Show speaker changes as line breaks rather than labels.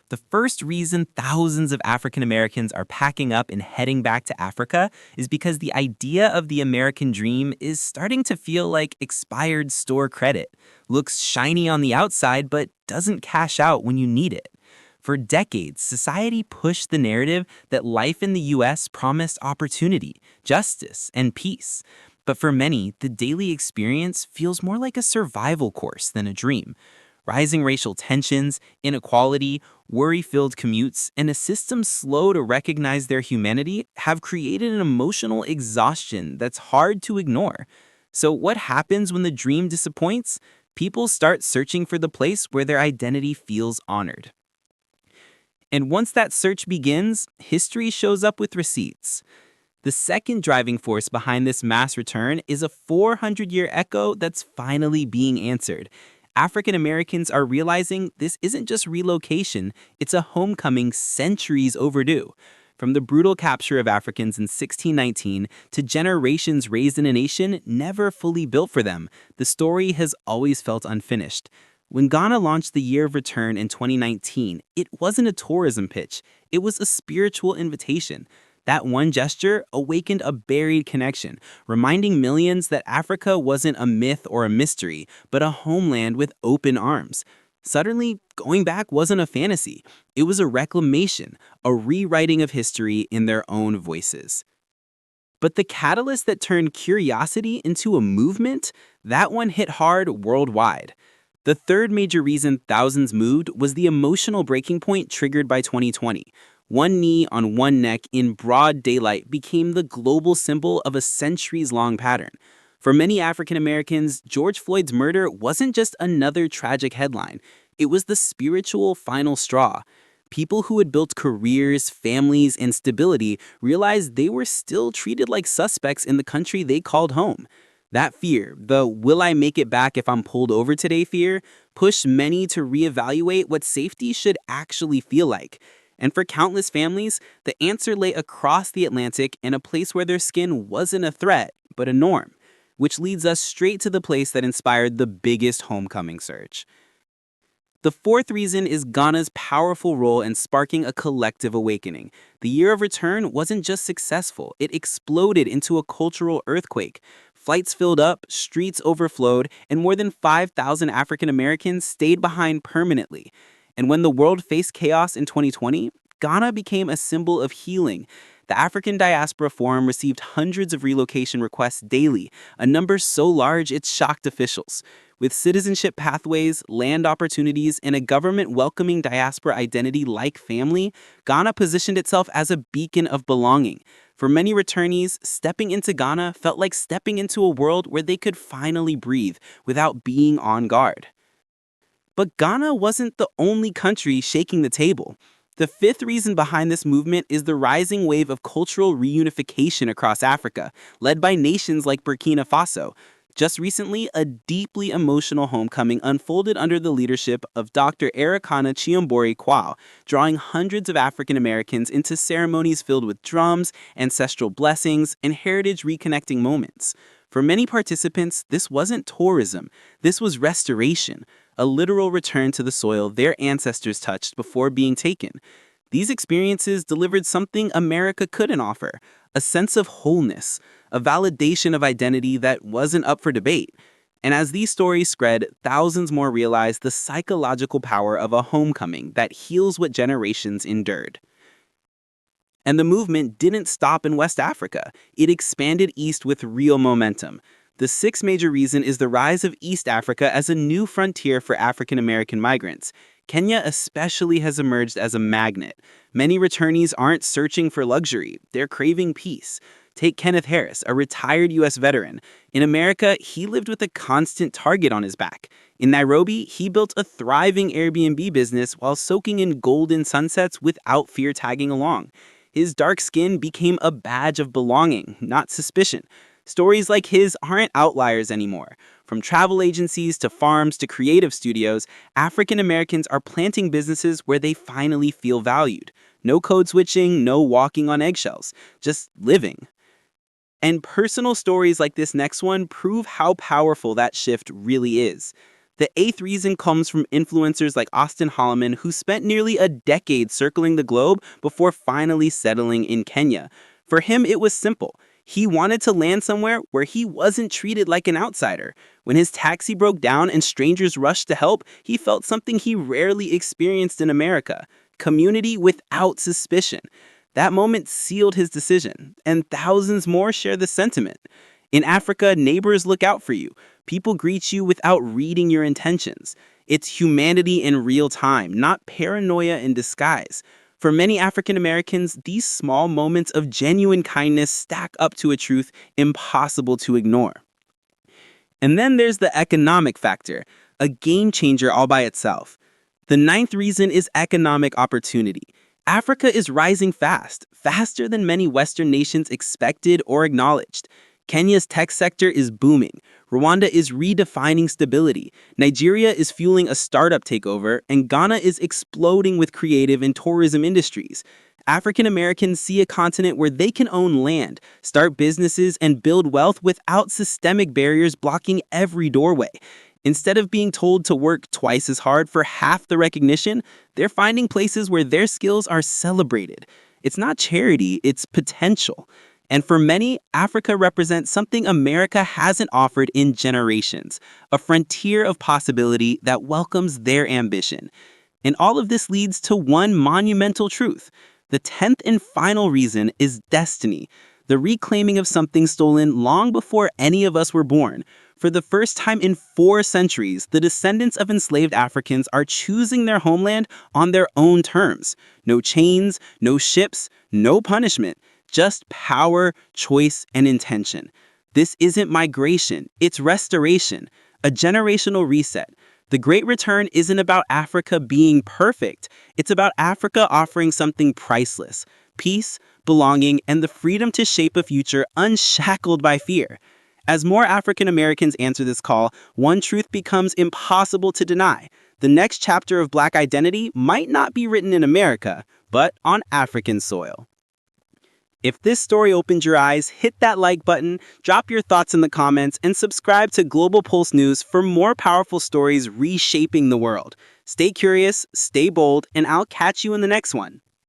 The first reason thousands of African Americans are packing up and heading back to Africa is because the idea of the American dream is starting to feel like expired store credit. Looks shiny on the outside, but doesn't cash out when you need it. For decades, society pushed the narrative that life in the US promised opportunity, justice, and peace. But for many, the daily experience feels more like a survival course than a dream. Rising racial tensions, inequality, worry-filled commutes, and a system slow to recognize their humanity have created an emotional exhaustion that's hard to ignore. So what happens when the dream disappoints? People start searching for the place where their identity feels honored. And once that search begins, history shows up with receipts. The second driving force behind this mass return is a 400-year echo that's finally being answered. African Americans are realizing this isn't just relocation, it's a homecoming centuries overdue. From the brutal capture of Africans in 1619 to generations raised in a nation never fully built for them, the story has always felt unfinished. When Ghana launched the Year of Return in 2019, it wasn't a tourism pitch, it was a spiritual invitation. That one gesture awakened a buried connection, reminding millions that Africa wasn't a myth or a mystery, but a homeland with open arms. Suddenly, going back wasn't a fantasy. It was a reclamation, a rewriting of history in their own voices. But the catalyst that turned curiosity into a movement, that one hit hard worldwide. The third major reason thousands moved was the emotional breaking point triggered by 2020. One knee on one neck in broad daylight became the global symbol of a centuries-long pattern. For many African Americans, George Floyd's murder wasn't just another tragic headline. It was the spiritual final straw. People who had built careers, families, and stability realized they were still treated like suspects in the country they called home. That fear, the will I make it back if I'm pulled over today fear, pushed many to reevaluate what safety should actually feel like. And for countless families, the answer lay across the Atlantic in a place where their skin wasn't a threat, but a norm. Which leads us straight to the place that inspired the biggest homecoming surge. The fourth reason is Ghana's powerful role in sparking a collective awakening. The Year of Return wasn't just successful, it exploded into a cultural earthquake. Flights filled up, streets overflowed, and more than 5,000 African Americans stayed behind permanently. And when the world faced chaos in 2020, Ghana became a symbol of healing. The African Diaspora Forum received hundreds of relocation requests daily, a number so large it shocked officials. With citizenship pathways, land opportunities, and a government welcoming diaspora identity like family, Ghana positioned itself as a beacon of belonging. For many returnees, stepping into Ghana felt like stepping into a world where they could finally breathe without being on guard. But Ghana wasn't the only country shaking the table. The fifth reason behind this movement is the rising wave of cultural reunification across Africa, led by nations like Burkina Faso. Just recently, a deeply emotional homecoming unfolded under the leadership of Dr. Erikana Chiambori Kwao, drawing hundreds of African Americans into ceremonies filled with drums, ancestral blessings, and heritage reconnecting moments. For many participants, this wasn't tourism, this was restoration, a literal return to the soil their ancestors touched before being taken. These experiences delivered something America couldn't offer, a sense of wholeness, a validation of identity that wasn't up for debate. And as these stories spread, thousands more realized the psychological power of a homecoming that heals what generations endured. And the movement didn't stop in West Africa. It expanded east with real momentum. The sixth major reason is the rise of East Africa as a new frontier for African American migrants. Kenya especially has emerged as a magnet. Many returnees aren't searching for luxury, they're craving peace. Take Kenneth Harris, a retired U.S. veteran. In America, he lived with a constant target on his back. In Nairobi, he built a thriving Airbnb business while soaking in golden sunsets without fear tagging along. His dark skin became a badge of belonging, not suspicion. Stories like his aren't outliers anymore. From travel agencies to farms to creative studios, African Americans are planting businesses where they finally feel valued. No code switching, no walking on eggshells, just living. And personal stories like this next one prove how powerful that shift really is. The eighth reason comes from influencers like Austin Holloman, who spent nearly a decade circling the globe before finally settling in Kenya. For him, it was simple. He wanted to land somewhere where he wasn't treated like an outsider. When his taxi broke down and strangers rushed to help, he felt something he rarely experienced in America: community without suspicion. That moment sealed his decision, and thousands more share the sentiment. In Africa, neighbors look out for you. People greet you without reading your intentions. It's humanity in real time, not paranoia in disguise. For many African Americans, these small moments of genuine kindness stack up to a truth impossible to ignore. And then there's the economic factor, a game changer all by itself. The ninth reason is economic opportunity. Africa is rising fast, faster than many Western nations expected or acknowledged. Kenya's tech sector is booming. Rwanda is redefining stability. Nigeria is fueling a startup takeover, and Ghana is exploding with creative and tourism industries. African Americans see a continent where they can own land, start businesses, and build wealth without systemic barriers blocking every doorway. Instead of being told to work twice as hard for half the recognition, they're finding places where their skills are celebrated. It's not charity, it's potential. And for many, Africa represents something America hasn't offered in generations, a frontier of possibility that welcomes their ambition. And all of this leads to one monumental truth. The 10th and final reason is destiny, the reclaiming of something stolen long before any of us were born. For the first time in 4 centuries, the descendants of enslaved Africans are choosing their homeland on their own terms. No chains, no ships, no punishment. Just power, choice, and intention. This isn't migration, it's restoration, a generational reset. The Great Return isn't about Africa being perfect. It's about Africa offering something priceless: peace, belonging, and the freedom to shape a future unshackled by fear. As more African Americans answer this call, one truth becomes impossible to deny. The next chapter of Black identity might not be written in America, but on African soil. If this story opened your eyes, hit that like button, drop your thoughts in the comments, and subscribe to Global Pulse News for more powerful stories reshaping the world. Stay curious, stay bold, and I'll catch you in the next one.